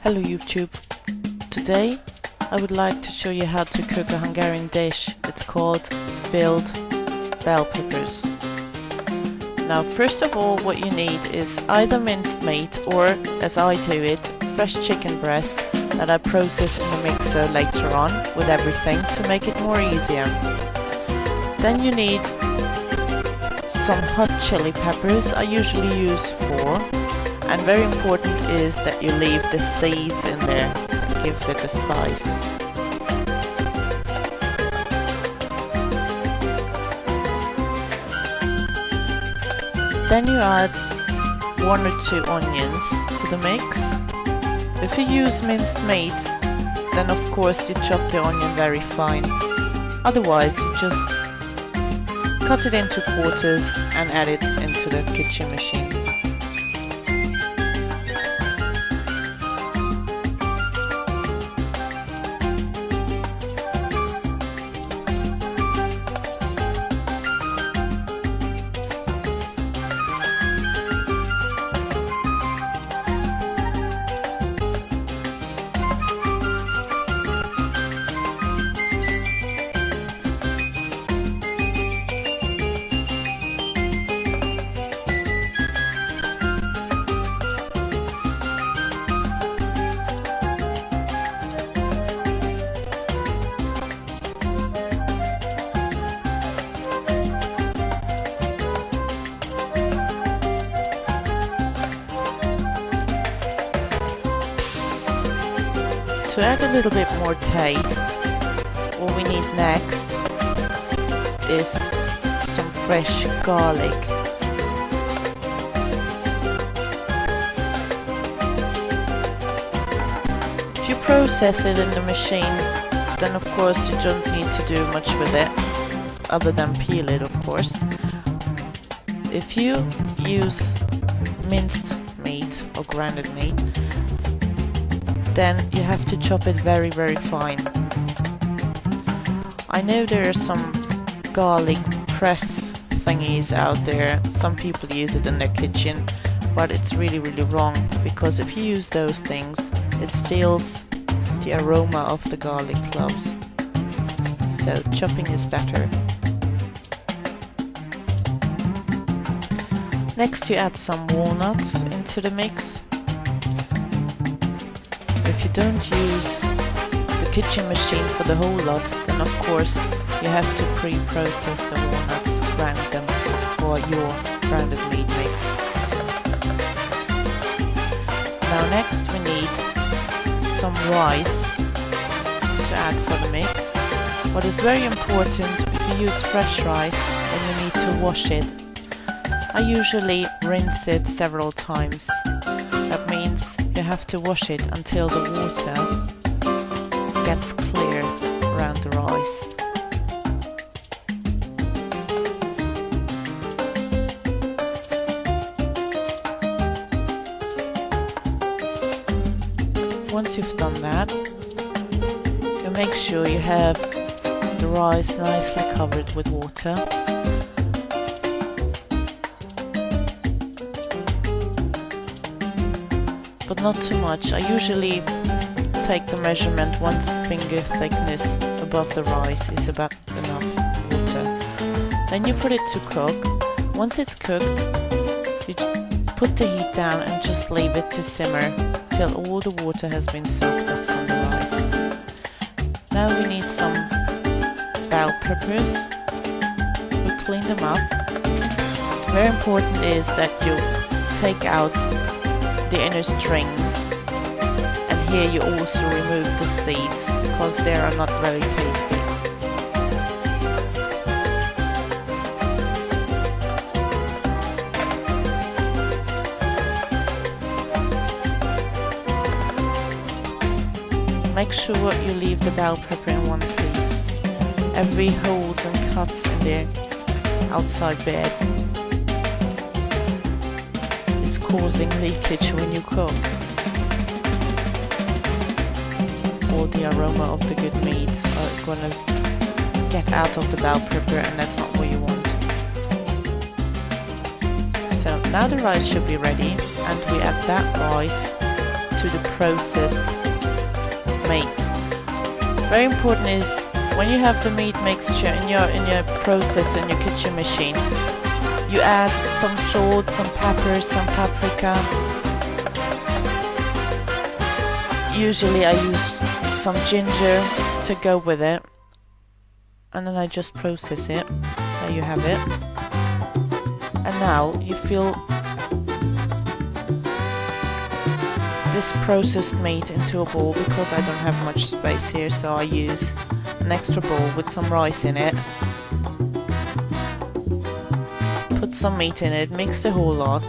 Hello YouTube. Today I would like to show you how to cook a Hungarian dish. It's called filled bell peppers. Now first of all what you need is either minced meat or, as I do it, fresh chicken breast that I process in the mixer later on with everything to make it more easier. Then you need some hot chili peppers. I usually use 4. And very important is that you leave the seeds in there. That gives it a spice. Then you add 1 or 2 onions to the mix. If you use minced meat, then of course you chop the onion very fine. Otherwise you just cut it into quarters and add it into the kitchen machine. To add a little bit more taste, what we need next is some fresh garlic. If you process it in the machine, then of course you don't need to do much with it, other than peel it of course. If you use minced meat or grounded meat, then you have to chop it very fine. I know there are some garlic press thingies out there. Some people use it in their kitchen, but it's really wrong, because if you use those things it steals the aroma of the garlic cloves. So chopping is better. Next you add some walnuts into the mix. If you don't use the kitchen machine for the whole lot, then of course you have to pre-process the walnuts, grind them for your grounded meat mix. Now next we need some rice to add for the mix. What is very important, if you use fresh rice, then you need to wash it. I usually rinse it several times. That means you have to wash it until the water gets clear around the rice. Once you've done that, you make sure you have the rice nicely covered with water. But not too much. I usually take the measurement 1 finger thickness above the rice is about enough water. Then you put it to cook. Once it's cooked, you put the heat down and just leave it to simmer till all the water has been soaked up from the rice. Now we need some bell peppers. We clean them up. Very important is that you take out the inner strings, and here you also remove the seeds because they are not very tasty. Make sure you leave the bell pepper in one piece. Every holes and cuts in the outside bed causing leakage when you cook. All the aroma of the good meats are gonna get out of the bell pepper, and that's not what you want. So now the rice should be ready, and we add that rice into the processed meat. Very important is when you have the meat mixture in your processor, in your kitchen machine, you add some salt, some pepper, some paprika. Usually I use some ginger to go with it, and then I just process it. There you have it. And now you fill this processed meat into a bowl, because I don't have much space here, so I use an extra bowl with some rice in it. Put some meat in it, mix the whole lot.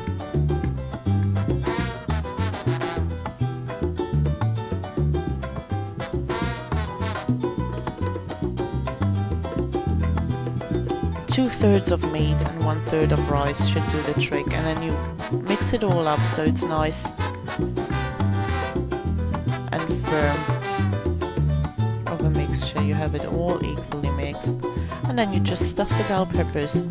Two-thirds of meat and 1/3 of rice should do the trick, and then you mix it all up so it's nice and firm of a mixture. You have it all equally mixed, and then you just stuff the bell peppers.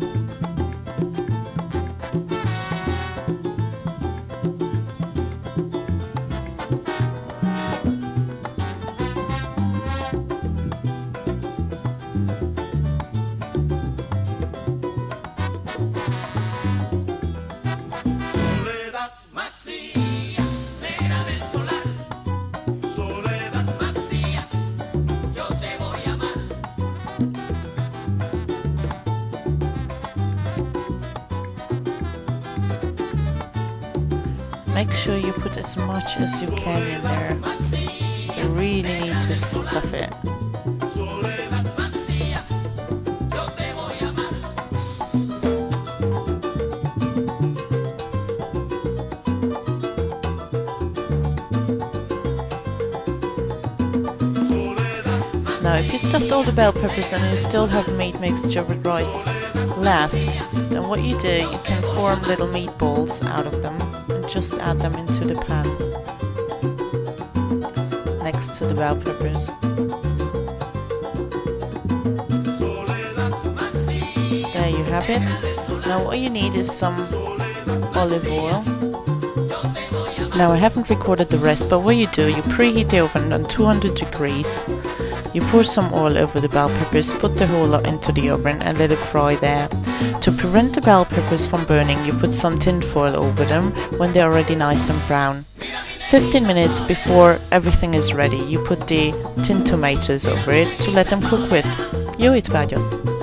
Make sure you put as much as you can in there. You really need to stuff it. Now if you stuffed all the bell peppers and you still have meat mixture with rice left, then what you do, you can form little meatballs out of them and just add them into the pan next to the bell peppers. There you have it. Now what you need is some olive oil. Now I haven't recorded the rest, but what you do, you preheat the oven on 200 degrees. You pour some oil over the bell peppers, put the whole lot into the oven and let it fry there. To prevent the bell peppers from burning, you put some tin foil over them when they're already nice and brown. 15 minutes before everything is ready, you put the tinned tomatoes over it to let them cook with. Jó étvágyat!